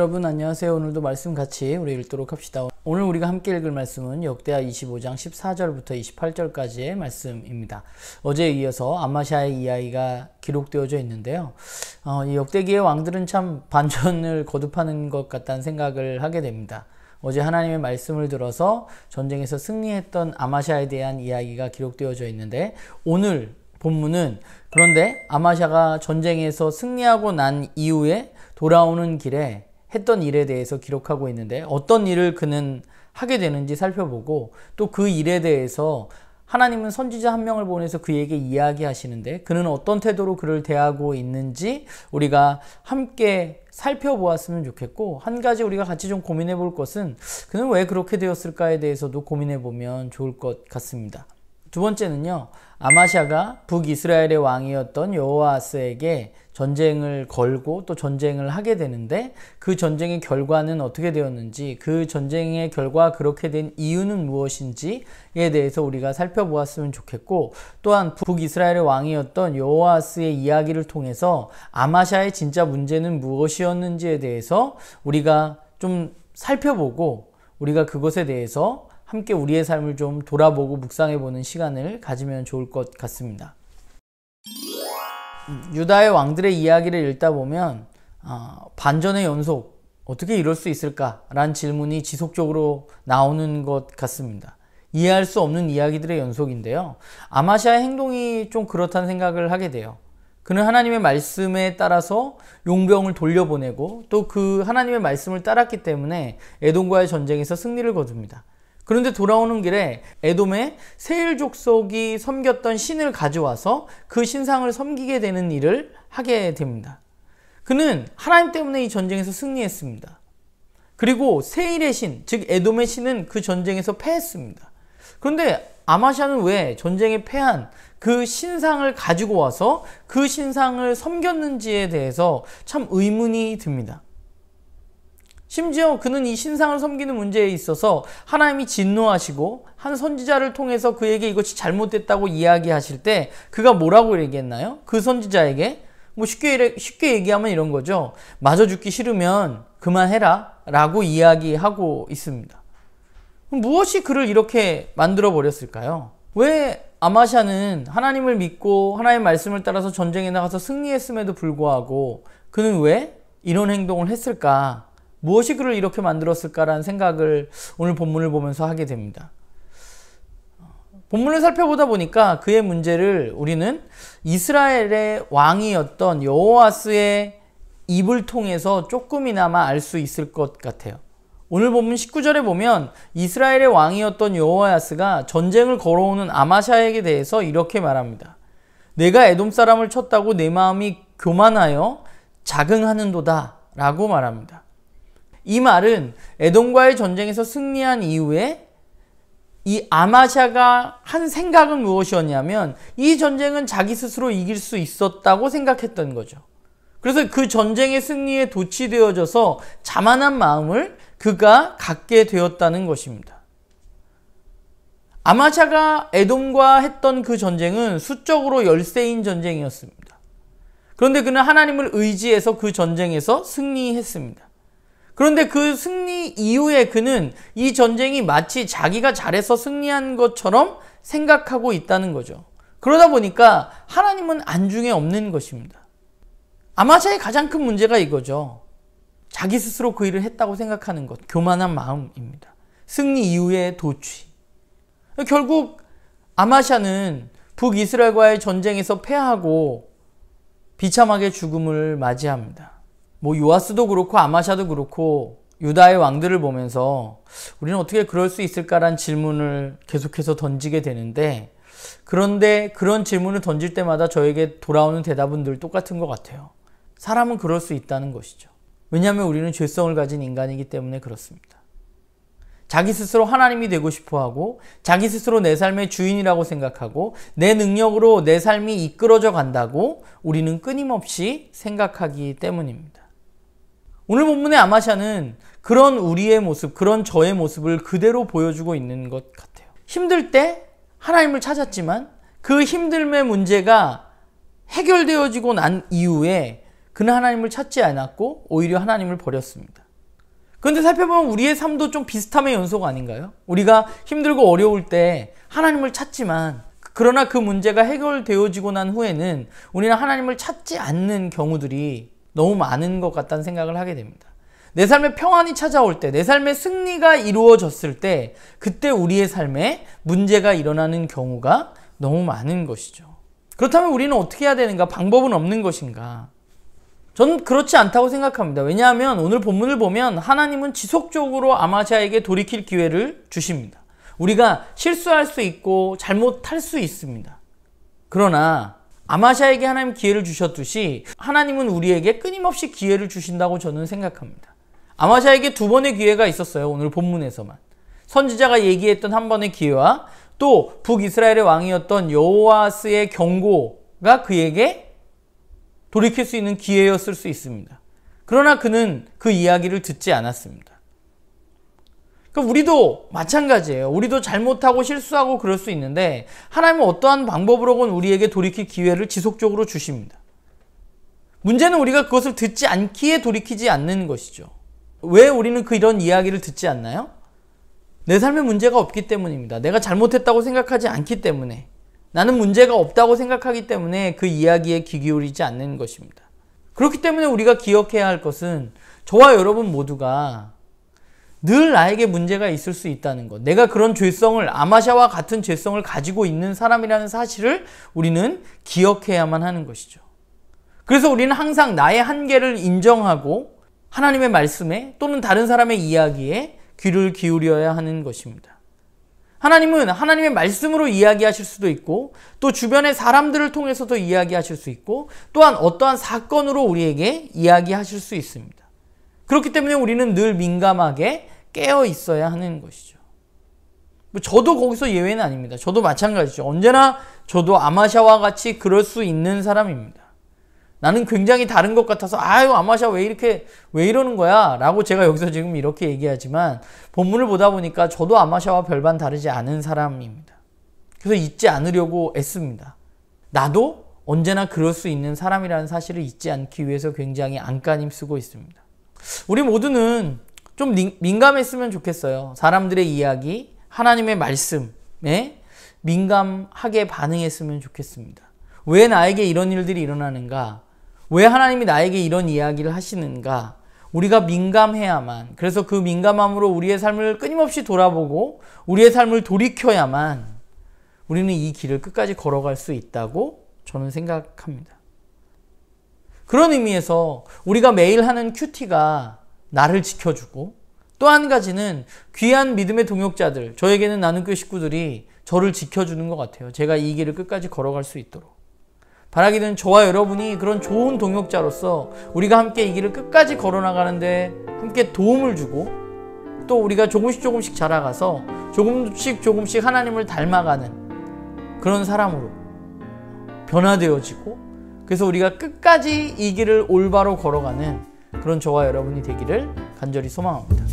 여러분 안녕하세요. 오늘도 말씀 같이 우리 읽도록 합시다. 오늘 우리가 함께 읽을 말씀은 역대하 25장 14절부터 28절까지의 말씀입니다. 어제에 이어서 아마샤의 이야기가 기록되어져 있는데요. 이 역대기의 왕들은 참 반전을 거듭하는 것 같다는 생각을 하게 됩니다. 어제 하나님의 말씀을 들어서 전쟁에서 승리했던 아마샤에 대한 이야기가 기록되어져 있는데, 오늘 본문은 그런데 아마샤가 전쟁에서 승리하고 난 이후에 돌아오는 길에 했던 일에 대해서 기록하고 있는데, 어떤 일을 그는 하게 되는지 살펴보고, 또 그 일에 대해서 하나님은 선지자 한 명을 보내서 그에게 이야기하시는데 그는 어떤 태도로 그를 대하고 있는지 우리가 함께 살펴보았으면 좋겠고, 한 가지 우리가 같이 좀 고민해 볼 것은 그는 왜 그렇게 되었을까에 대해서도 고민해 보면 좋을 것 같습니다. 두 번째는요, 아마샤가 북이스라엘의 왕이었던 여호아스에게 전쟁을 걸고 또 전쟁을 하게 되는데, 그 전쟁의 결과는 어떻게 되었는지, 그 전쟁의 결과 그렇게 된 이유는 무엇인지에 대해서 우리가 살펴보았으면 좋겠고, 또한 북이스라엘의 왕이었던 여호아스의 이야기를 통해서 아마샤의 진짜 문제는 무엇이었는지에 대해서 우리가 좀 살펴보고, 우리가 그것에 대해서 함께 우리의 삶을 좀 돌아보고 묵상해보는 시간을 가지면 좋을 것 같습니다. 유다의 왕들의 이야기를 읽다 보면 반전의 연속, 어떻게 이럴 수 있을까라는 질문이 지속적으로 나오는 것 같습니다. 이해할 수 없는 이야기들의 연속인데요. 아마샤의 행동이 좀 그렇다는 생각을 하게 돼요. 그는 하나님의 말씀에 따라서 용병을 돌려보내고 또 그 하나님의 말씀을 따랐기 때문에 에돔과의 전쟁에서 승리를 거둡니다. 그런데 돌아오는 길에 에돔의 세일 족속이 섬겼던 신을 가져와서 그 신상을 섬기게 되는 일을 하게 됩니다. 그는 하나님 때문에 이 전쟁에서 승리했습니다. 그리고 세일의 신, 즉 에돔의 신은 그 전쟁에서 패했습니다. 그런데 아마샤는 왜 전쟁에 패한 그 신상을 가지고 와서 그 신상을 섬겼는지에 대해서 참 의문이 듭니다. 심지어 그는 이 신상을 섬기는 문제에 있어서 하나님이 진노하시고 한 선지자를 통해서 그에게 이것이 잘못됐다고 이야기하실 때 그가 뭐라고 얘기했나요? 그 선지자에게 쉽게 얘기하면 이런 거죠. 마저 죽기 싫으면 그만해라 라고 이야기하고 있습니다. 무엇이 그를 이렇게 만들어 버렸을까요? 왜 아마샤는 하나님을 믿고 하나님의 말씀을 따라서 전쟁에 나가서 승리했음에도 불구하고 그는 왜 이런 행동을 했을까? 무엇이 그를 이렇게 만들었을까라는 생각을 오늘 본문을 보면서 하게 됩니다. 본문을 살펴보다 보니까 그의 문제를 우리는 이스라엘의 왕이었던 여호아스의 입을 통해서 조금이나마 알 수 있을 것 같아요. 오늘 본문 19절에 보면 이스라엘의 왕이었던 여호아스가 전쟁을 걸어오는 아마샤에게 대해서 이렇게 말합니다. 내가 에돔 사람을 쳤다고 내 마음이 교만하여 자긍하는도다 라고 말합니다. 이 말은 에돔과의 전쟁에서 승리한 이후에 이 아마샤가 한 생각은 무엇이었냐면 이 전쟁은 자기 스스로 이길 수 있었다고 생각했던 거죠. 그래서 그 전쟁의 승리에 도취되어져서 자만한 마음을 그가 갖게 되었다는 것입니다. 아마샤가 에돔과 했던 그 전쟁은 수적으로 열세인 전쟁이었습니다. 그런데 그는 하나님을 의지해서 그 전쟁에서 승리했습니다. 그런데 그 승리 이후에 그는 이 전쟁이 마치 자기가 잘해서 승리한 것처럼 생각하고 있다는 거죠. 그러다 보니까 하나님은 안중에 없는 것입니다. 아마샤의 가장 큰 문제가 이거죠. 자기 스스로 그 일을 했다고 생각하는 것, 교만한 마음입니다. 승리 이후의 도취. 결국 아마샤는 북이스라엘과의 전쟁에서 패하고 비참하게 죽음을 맞이합니다. 요아스도 그렇고 아마샤도 그렇고 유다의 왕들을 보면서 우리는 어떻게 그럴 수 있을까라는 질문을 계속해서 던지게 되는데, 그런데 그런 질문을 던질 때마다 저에게 돌아오는 대답은 늘 똑같은 것 같아요. 사람은 그럴 수 있다는 것이죠. 왜냐하면 우리는 죄성을 가진 인간이기 때문에 그렇습니다. 자기 스스로 하나님이 되고 싶어하고 자기 스스로 내 삶의 주인이라고 생각하고 내 능력으로 내 삶이 이끌어져 간다고 우리는 끊임없이 생각하기 때문입니다. 오늘 본문의 아마샤는 그런 우리의 모습, 그런 저의 모습을 그대로 보여주고 있는 것 같아요. 힘들 때 하나님을 찾았지만 그 힘듦의 문제가 해결되어지고 난 이후에 그는 하나님을 찾지 않았고 오히려 하나님을 버렸습니다. 그런데 살펴보면 우리의 삶도 좀 비슷함의 연속 아닌가요? 우리가 힘들고 어려울 때 하나님을 찾지만 그러나 그 문제가 해결되어지고 난 후에는 우리는 하나님을 찾지 않는 경우들이 너무 많은 것 같다는 생각을 하게 됩니다. 내 삶에 평안이 찾아올 때, 내 삶에 승리가 이루어졌을 때 그때 우리의 삶에 문제가 일어나는 경우가 너무 많은 것이죠. 그렇다면 우리는 어떻게 해야 되는가? 방법은 없는 것인가? 저는 그렇지 않다고 생각합니다. 왜냐하면 오늘 본문을 보면 하나님은 지속적으로 아마샤에게 돌이킬 기회를 주십니다. 우리가 실수할 수 있고 잘못할 수 있습니다. 그러나 아마샤에게 하나님 기회를 주셨듯이 하나님은 우리에게 끊임없이 기회를 주신다고 저는 생각합니다. 아마샤에게 2번의 기회가 있었어요. 오늘 본문에서만. 선지자가 얘기했던 한 번의 기회와 또 북이스라엘의 왕이었던 여호아스의 경고가 그에게 돌이킬 수 있는 기회였을 수 있습니다. 그러나 그는 그 이야기를 듣지 않았습니다. 그러니까 우리도 마찬가지예요. 우리도 잘못하고 실수하고 그럴 수 있는데 하나님은 어떠한 방법으로건 우리에게 돌이킬 기회를 지속적으로 주십니다. 문제는 우리가 그것을 듣지 않기에 돌이키지 않는 것이죠. 왜 우리는 이런 이야기를 듣지 않나요? 내 삶에 문제가 없기 때문입니다. 내가 잘못했다고 생각하지 않기 때문에, 나는 문제가 없다고 생각하기 때문에 그 이야기에 귀 기울이지 않는 것입니다. 그렇기 때문에 우리가 기억해야 할 것은 저와 여러분 모두가 늘 나에게 문제가 있을 수 있다는 것, 내가 그런 죄성을, 아마샤와 같은 죄성을 가지고 있는 사람이라는 사실을 우리는 기억해야만 하는 것이죠. 그래서 우리는 항상 나의 한계를 인정하고 하나님의 말씀에 또는 다른 사람의 이야기에 귀를 기울여야 하는 것입니다. 하나님은 하나님의 말씀으로 이야기하실 수도 있고 또 주변의 사람들을 통해서도 이야기하실 수 있고 또한 어떠한 사건으로 우리에게 이야기하실 수 있습니다. 그렇기 때문에 우리는 늘 민감하게 깨어 있어야 하는 것이죠. 저도 거기서 예외는 아닙니다. 저도 마찬가지죠. 언제나 저도 아마샤와 같이 그럴 수 있는 사람입니다. 나는 굉장히 다른 것 같아서 아마샤 왜 이러는 거야? 라고 제가 여기서 지금 이렇게 얘기하지만 본문을 보다 보니까 저도 아마샤와 별반 다르지 않은 사람입니다. 그래서 잊지 않으려고 애씁니다. 나도 언제나 그럴 수 있는 사람이라는 사실을 잊지 않기 위해서 굉장히 안간힘 쓰고 있습니다. 우리 모두는 좀 민감했으면 좋겠어요. 사람들의 이야기, 하나님의 말씀에 민감하게 반응했으면 좋겠습니다. 왜 나에게 이런 일들이 일어나는가? 왜 하나님이 나에게 이런 이야기를 하시는가? 우리가 민감해야만, 그래서 그 민감함으로 우리의 삶을 끊임없이 돌아보고 우리의 삶을 돌이켜야만 우리는 이 길을 끝까지 걸어갈 수 있다고 저는 생각합니다. 그런 의미에서 우리가 매일 하는 큐티가 나를 지켜주고 또 한 가지는 귀한 믿음의 동역자들, 저에게는 나눔교회 식구들이 저를 지켜주는 것 같아요. 제가 이 길을 끝까지 걸어갈 수 있도록. 바라기는 저와 여러분이 그런 좋은 동역자로서 우리가 함께 이 길을 끝까지 걸어나가는데 함께 도움을 주고 또 우리가 조금씩 자라가서 조금씩 하나님을 닮아가는 그런 사람으로 변화되어지고 그래서 우리가 끝까지 이 길을 올바로 걸어가는 그런 저와 여러분이 되기를 간절히 소망합니다.